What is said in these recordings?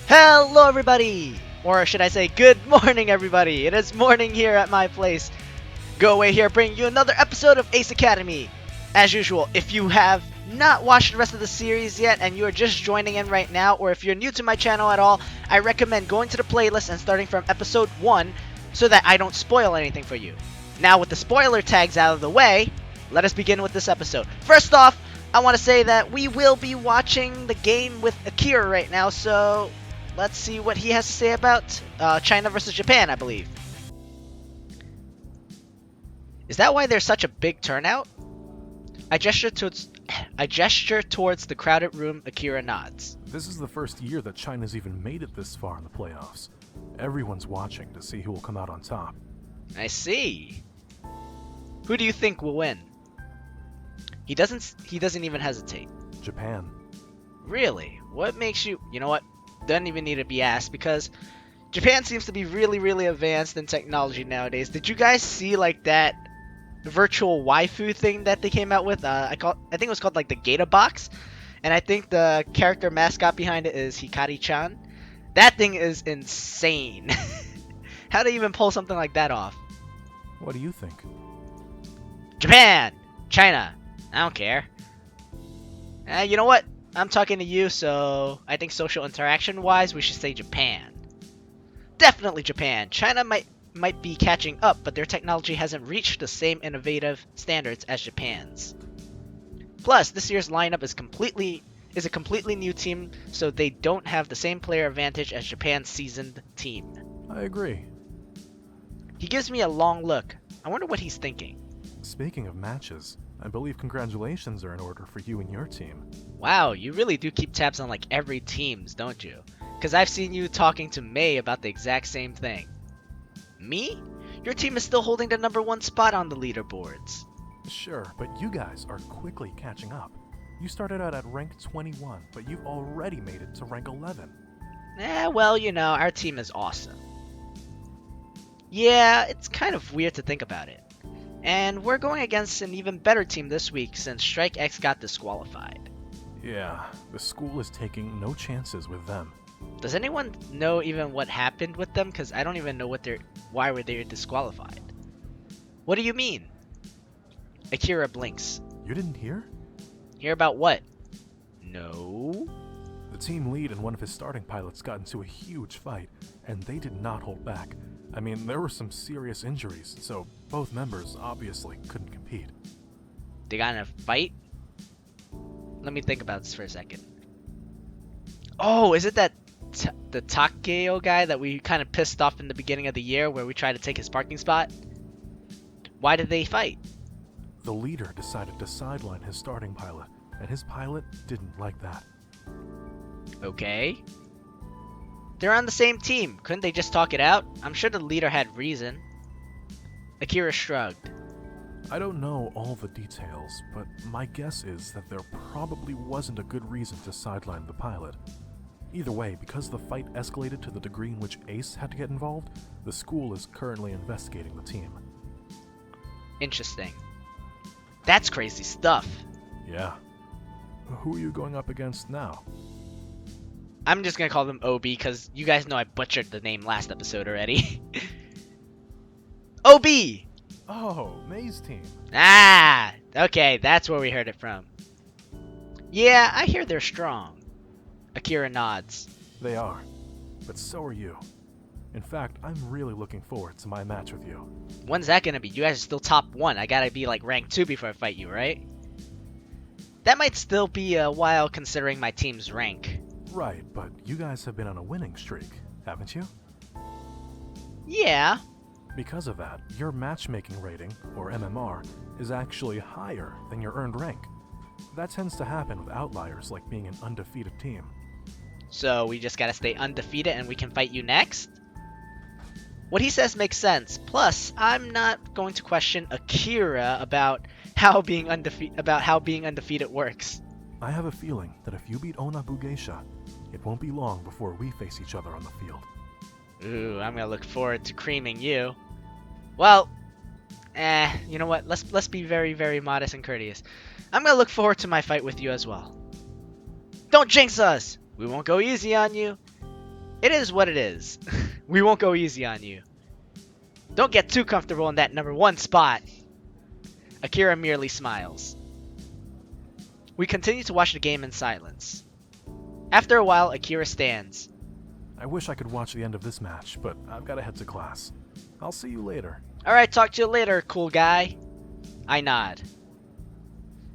Hello everybody! Or should I say good morning everybody! It is morning here at my place. Go away here bringing you another episode of Ace Academy. As usual, if you have not watched the rest of the series yet and you are just joining in right now, or if you're new to my channel at all, I recommend going to the playlist and starting from episode 1 so that I don't spoil anything for you. Now with the spoiler tags out of the way, let us begin with this episode. First off, I want to say that we will be watching the game with Akira right now, so let's see what he has to say about China versus Japan, I believe. Is that why there's such a big turnout? I gesture towards the crowded room. Akira nods. This is the first year that China's even made it this far in the playoffs. Everyone's watching to see who will come out on top. I see. Who do you think will win? He doesn't even hesitate. Japan. Really? What makes you... You know what? Doesn't even need to be asked because Japan seems to be really advanced in technology nowadays. Did you guys see like that virtual waifu thing that they came out with? I think it was called like the Gata Box, and I think the character mascot behind it is Hikari-chan. That thing is insane. How do you even pull something like that off? What do you think? Japan! China! I don't care. You know what? I'm talking to you, so I think social interaction-wise, we should say Japan. Definitely Japan. China might be catching up, but their technology hasn't reached the same innovative standards as Japan's. Plus, this year's lineup is a completely new team, so they don't have the same player advantage as Japan's seasoned team. I agree. He gives me a long look. I wonder what he's thinking. Speaking of matches, I believe congratulations are in order for you and your team. Wow, you really do keep tabs on like every team's, don't you? Because I've seen you talking to May about the exact same thing. Me? Your team is still holding the #1 spot on the leaderboards. Sure, but you guys are quickly catching up. You started out at rank 21, but you've already made it to rank 11. Well, you know, our team is awesome. Yeah, it's kind of weird to think about it. And we're going against an even better team this week since Strike X got disqualified. Yeah, the school is taking no chances with them. Does anyone know even what happened with them? Because I don't even know why were they disqualified. What do you mean? Akira blinks. You didn't hear? Hear about what? No. The team lead and one of his starting pilots got into a huge fight, and they did not hold back. I mean, there were some serious injuries, so both members obviously couldn't compete. They got in a fight? Let me think about this for a second. Oh, is it that the Takeo guy that we kind of pissed off in the beginning of the year where we tried to take his parking spot? Why did they fight? The leader decided to sideline his starting pilot, and his pilot didn't like that. Okay. They're on the same team. Couldn't they just talk it out? I'm sure the leader had reason. Akira shrugged. I don't know all the details, but my guess is that there probably wasn't a good reason to sideline the pilot. Either way, because the fight escalated to the degree in which Ace had to get involved, the school is currently investigating the team. Interesting. That's crazy stuff. Yeah. Who are you going up against now? I'm just gonna call them OB because you guys know I butchered the name last episode already. OB! Oh, May's team. Ah! Okay, that's where we heard it from. Yeah, I hear they're strong. Akira nods. They are, but so are you. In fact, I'm really looking forward to my match with you. When's that gonna be? You guys are still top 1. I gotta be like rank 2 before I fight you, right? That might still be a while considering my team's rank. Right, but you guys have been on a winning streak, haven't you? Yeah. Because of that, your matchmaking rating, or MMR, is actually higher than your earned rank. That tends to happen with outliers like being an undefeated team. So we just gotta stay undefeated and we can fight you next? What he says makes sense. Plus, I'm not going to question Akira about how being undefeated works. I have a feeling that if you beat Onabu Geisha, it won't be long before we face each other on the field. Ooh, I'm gonna look forward to creaming you. Well, you know what? Let's be very modest and courteous. I'm gonna look forward to my fight with you as well. Don't jinx us! We won't go easy on you. It is what it is. We won't go easy on you. Don't get too comfortable in that number 1 spot. Akira merely smiles. We continue to watch the game in silence. After a while, Akira stands. I wish I could watch the end of this match, but I've got to head to class. I'll see you later. Alright, talk to you later, cool guy. I nod.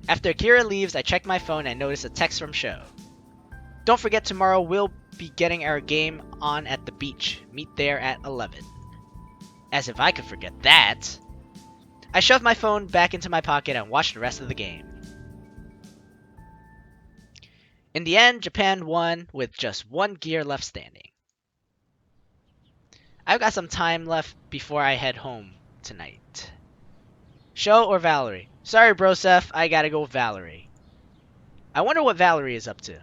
After Akira leaves, I check my phone and notice a text from Sho. Don't forget tomorrow we'll be getting our game on at the beach. Meet there at 11. As if I could forget that. I shove my phone back into my pocket and watch the rest of the game. In the end, Japan won with just 1 gear left standing. I've got some time left before I head home tonight. Sho or Valerie? Sorry, Broseph, I gotta go with Valerie. I wonder what Valerie is up to.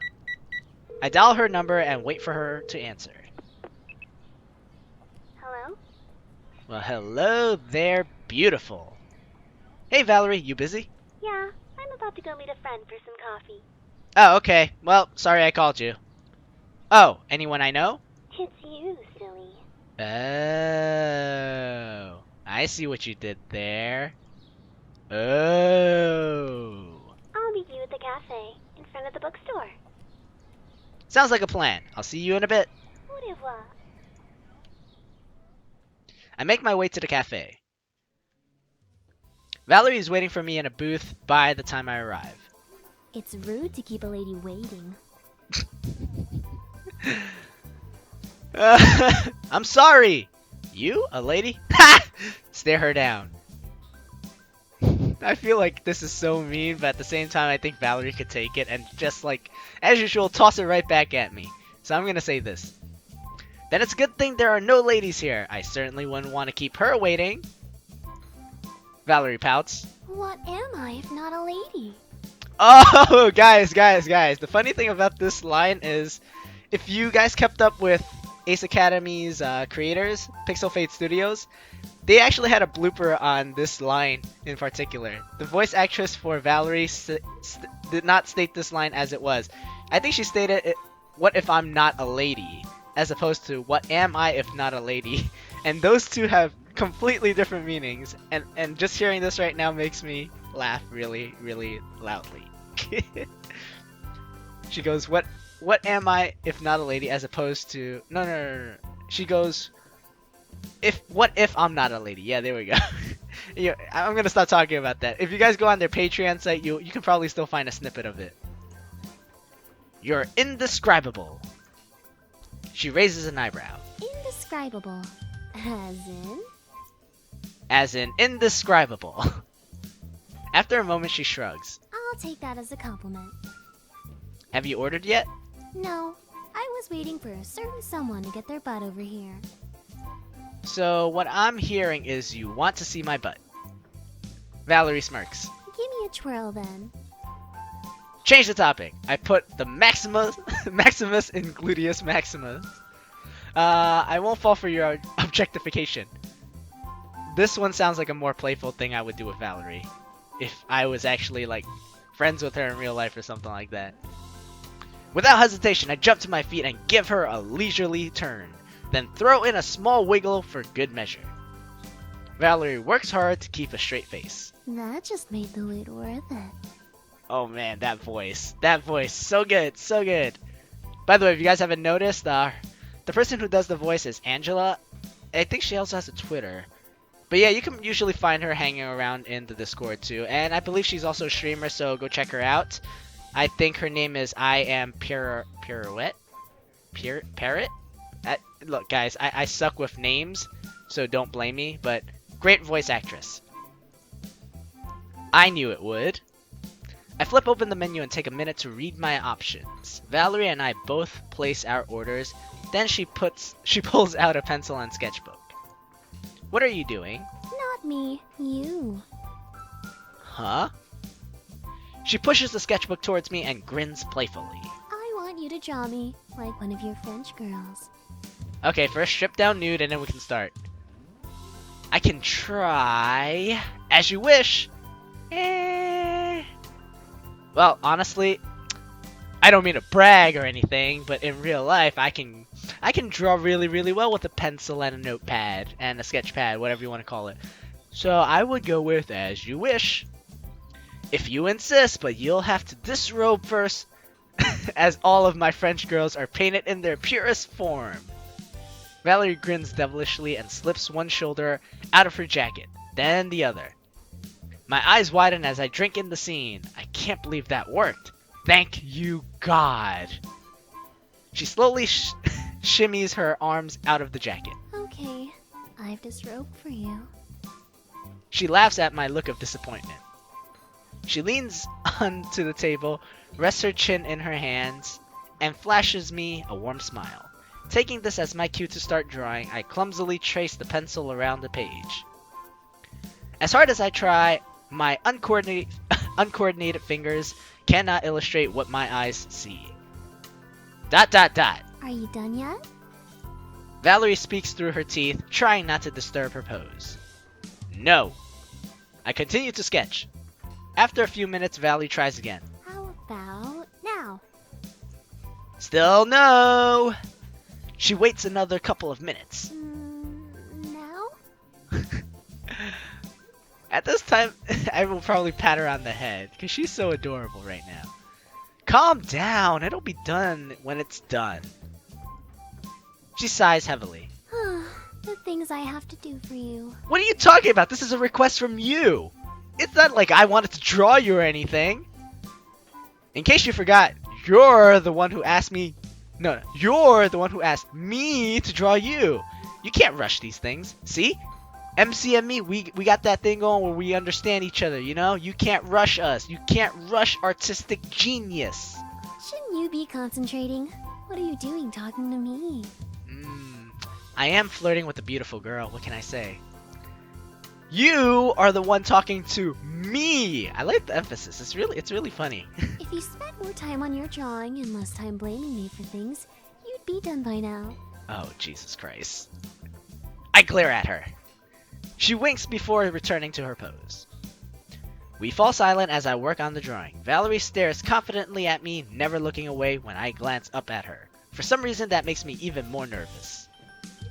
I dial her number and wait for her to answer. Hello? Well, hello there, beautiful. Hey, Valerie, you busy? Yeah, I'm about to go meet a friend for some coffee. Oh, okay. Well, sorry I called you. Oh, anyone I know? It's you, silly. Oh, I see what you did there. Oh. I'll meet you at the cafe, in front of the bookstore. Sounds like a plan. I'll see you in a bit. Au revoir. I make my way to the cafe. Valerie is waiting for me in a booth by the time I arrive. It's rude to keep a lady waiting. I'm sorry. You? A lady? Ha! Stare her down. I feel like this is so mean, but at the same time I think Valerie could take it and just like, as usual, toss it right back at me. So I'm gonna say this. Then it's a good thing there are no ladies here. I certainly wouldn't want to keep her waiting. Valerie pouts. What am I if not a lady? Oh, guys. The funny thing about this line is, if you guys kept up with Ace Academy's creators, Pixel Fate Studios, they actually had a blooper on this line in particular. The voice actress for Valerie did not state this line as it was. I think she stated it, "What if I'm not a lady?" as opposed to "What am I if not a lady?" And those two have completely different meanings. And just hearing this right now makes me laugh really, really loudly. She goes, "What am I if not a lady?" as opposed to no. She goes, what if I'm not a lady? Yeah, there we go. Yeah, I'm gonna stop talking about that. If you guys go on their Patreon site, you can probably still find a snippet of it. You're indescribable. She raises an eyebrow. Indescribable. As in? As in indescribable. After a moment, she shrugs. I'll take that as a compliment. Have you ordered yet? No, I was waiting for a certain someone to get their butt over here. So what I'm hearing is you want to see my butt. Valerie smirks. Give me a twirl then. Change the topic. I put the Maximus in gluteus maximus. I won't fall for your objectification. This one sounds like a more playful thing I would do with Valerie. If I was actually like friends with her in real life or something like that. Without hesitation, I jump to my feet and give her a leisurely turn, then throw in a small wiggle for good measure. Valerie works hard to keep a straight face. That just made the wait worth it. Oh man, that voice, so good, so good. By the way, if you guys haven't noticed, the person who does the voice is Angela. I think she also has a Twitter. But yeah, you can usually find her hanging around in the Discord too. And I believe she's also a streamer, so go check her out. I think her name is I Am Pirouette? Parrot? Look, guys, I suck with names, so don't blame me, but great voice actress. I knew it would. I flip open the menu and take a minute to read my options. Valerie and I both place our orders, then she pulls out a pencil and sketchbook. What are you doing? Not me, you. Huh? She pushes the sketchbook towards me and grins playfully. I want you to draw me like one of your French girls. Okay, first strip down nude and then we can start. I can try. As you wish. Well, honestly, I don't mean to brag or anything, but in real life, I can I can draw really, really well with a pencil and a notepad and a sketch pad, whatever you want to call it. So I would go with as you wish. If you insist, but you'll have to disrobe first, as all of my French girls are painted in their purest form. Valerie grins devilishly and slips one shoulder out of her jacket, then the other. My eyes widen as I drink in the scene. I can't believe that worked. Thank you, God. She slowly shimmies her arms out of the jacket. Okay, I've disrobed for you. She laughs at my look of disappointment. She leans onto the table, rests her chin in her hands, and flashes me a warm smile. Taking this as my cue to start drawing, I clumsily trace the pencil around the page. As hard as I try, my uncoordinated fingers cannot illustrate what my eyes see. ... Are you done yet? Valerie speaks through her teeth, trying not to disturb her pose. No. I continue to sketch. After a few minutes, Valerie tries again. How about now? Still no. She waits another couple of minutes. Now? At this time, I will probably pat her on the head, because she's so adorable right now. Calm down, it'll be done when it's done. She sighs heavily. The things I have to do for you. What are you talking about? This is a request from you. It's not like I wanted to draw you or anything. In case you forgot, you're the one who asked me... No, you're the one who asked me to draw you. You can't rush these things. See? MC and me, we got that thing going where we understand each other, you know? You can't rush us. You can't rush artistic genius. Shouldn't you be concentrating? What are you doing talking to me? I am flirting with a beautiful girl. What can I say? You are the one talking to me. I like the emphasis. It's really funny. If you spent more time on your drawing and less time blaming me for things, you'd be done by now. Oh, Jesus Christ. I glare at her. She winks before returning to her pose. We fall silent as I work on the drawing. Valerie stares confidently at me, never looking away when I glance up at her. For some reason, that makes me even more nervous.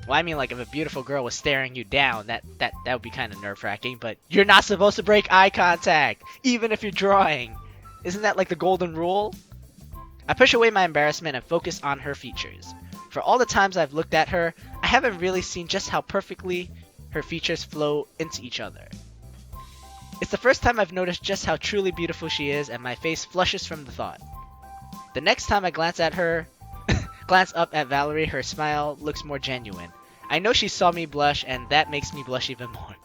Well, I mean, like, if a beautiful girl was staring you down, that would be kind of nerve-wracking, but you're not supposed to break eye contact, even if you're drawing. Isn't that like the golden rule? I push away my embarrassment and focus on her features. For all the times I've looked at her, I haven't really seen just how perfectly her features flow into each other. It's the first time I've noticed just how truly beautiful she is, and my face flushes from the thought. The next time I glance up at Valerie, her smile looks more genuine. I know she saw me blush, and that makes me blush even more.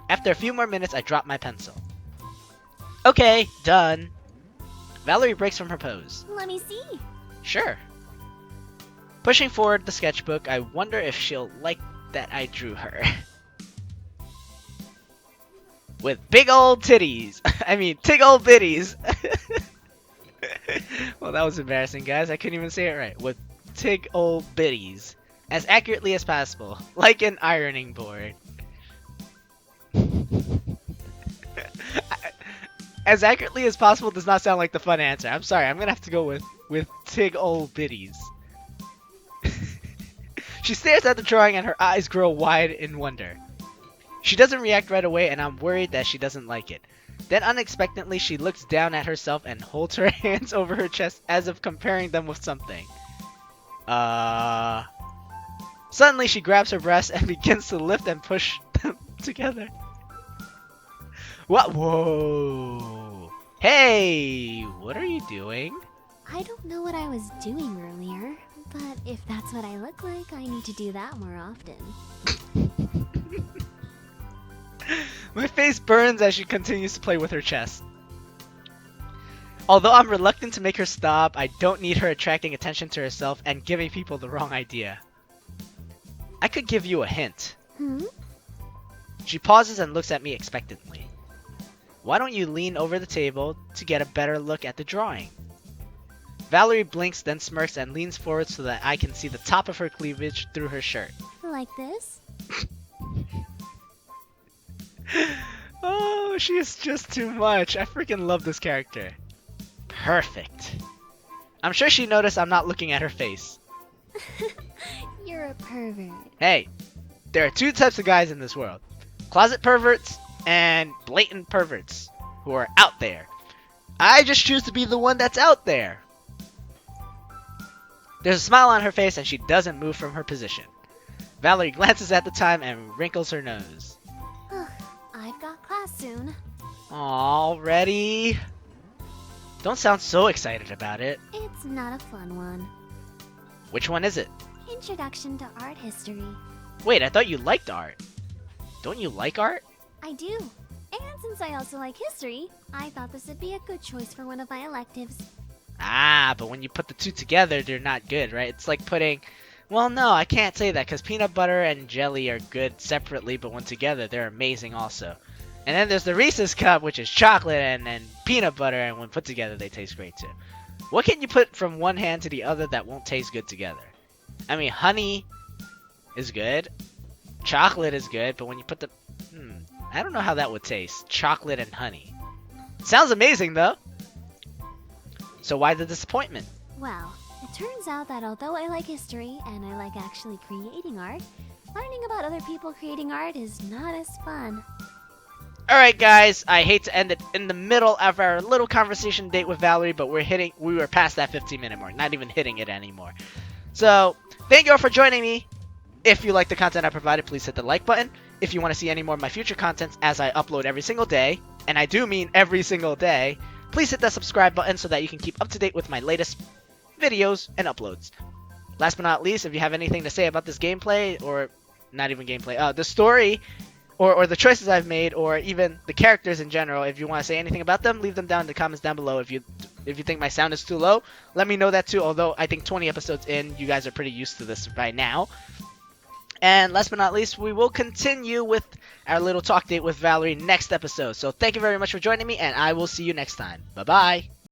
After a few more minutes, I drop my pencil. Okay, done. Valerie breaks from her pose. Let me see. Sure. Pushing forward the sketchbook, I wonder if she'll like that I drew her. With big old titties. I mean, tig old bitties. Well, that was embarrassing, guys. I couldn't even say it right. With tig old bitties. As accurately as possible. Like an ironing board. As accurately as possible does not sound like the fun answer. I'm sorry. I'm going to have to go with tig old bitties. She stares at the drawing and her eyes grow wide in wonder. She doesn't react right away, and I'm worried that she doesn't like it. Then unexpectedly, she looks down at herself and holds her hands over her chest as if comparing them with something. Suddenly, she grabs her breasts and begins to lift and push them together. What? Whoa. Hey, what are you doing? I don't know what I was doing earlier, but if that's what I look like, I need to do that more often. My face burns as she continues to play with her chest. Although I'm reluctant to make her stop, I don't need her attracting attention to herself and giving people the wrong idea. I could give you a hint. She pauses and looks at me expectantly. Why don't you lean over the table to get a better look at the drawing? Valerie blinks, then smirks and leans forward so that I can see the top of her cleavage through her shirt. Like this? Oh, she is just too much. I freaking love this character. Perfect. I'm sure she noticed I'm not looking at her face. You're a pervert. Hey, there are two types of guys in this world. Closet perverts and blatant perverts who are out there. I just choose to be the one that's out there. There's a smile on her face and she doesn't move from her position. Valerie glances at the time and wrinkles her nose. I've got class soon. Already? Don't sound so excited about it. It's not a fun one. Which one is it? Introduction to art history. Wait, I thought you liked art. Don't you like art? I do. And since I also like history, I thought this would be a good choice for one of my electives. Ah, but when you put the two together, they're not good, right? It's like putting... Well, no, I can't say that, because peanut butter and jelly are good separately, but when together, they're amazing also. And then there's the Reese's Cup, which is chocolate and peanut butter, and when put together, they taste great too. What can you put from one hand to the other that won't taste good together? I mean, honey is good. Chocolate is good, but when you put the... I don't know how that would taste. Chocolate and honey. Sounds amazing, though. So why the disappointment? Well, it turns out that although I like history and I like actually creating art, learning about other people creating art is not as fun. Alright guys, I hate to end it in the middle of our little conversation date with Valerie, but we were past that 15-minute mark, not even hitting it anymore. So, thank you all for joining me. If you like the content I provided, please hit the like button. If you want to see any more of my future contents as I upload every single day, and I do mean every single day, please hit that subscribe button so that you can keep up to date with my latest videos and uploads. Last but not least, if you have anything to say about this gameplay, or not even gameplay, the story, or the choices I've made, or even the characters in general, if you want to say anything about them, leave them down in the comments down below. If you think my sound is too low, let me know that too, although I think 20 episodes in, you guys are pretty used to this by now. And last but not least, we will continue with our little talk date with Valerie next episode. So thank you very much for joining me, and I will see you next time. Bye-bye.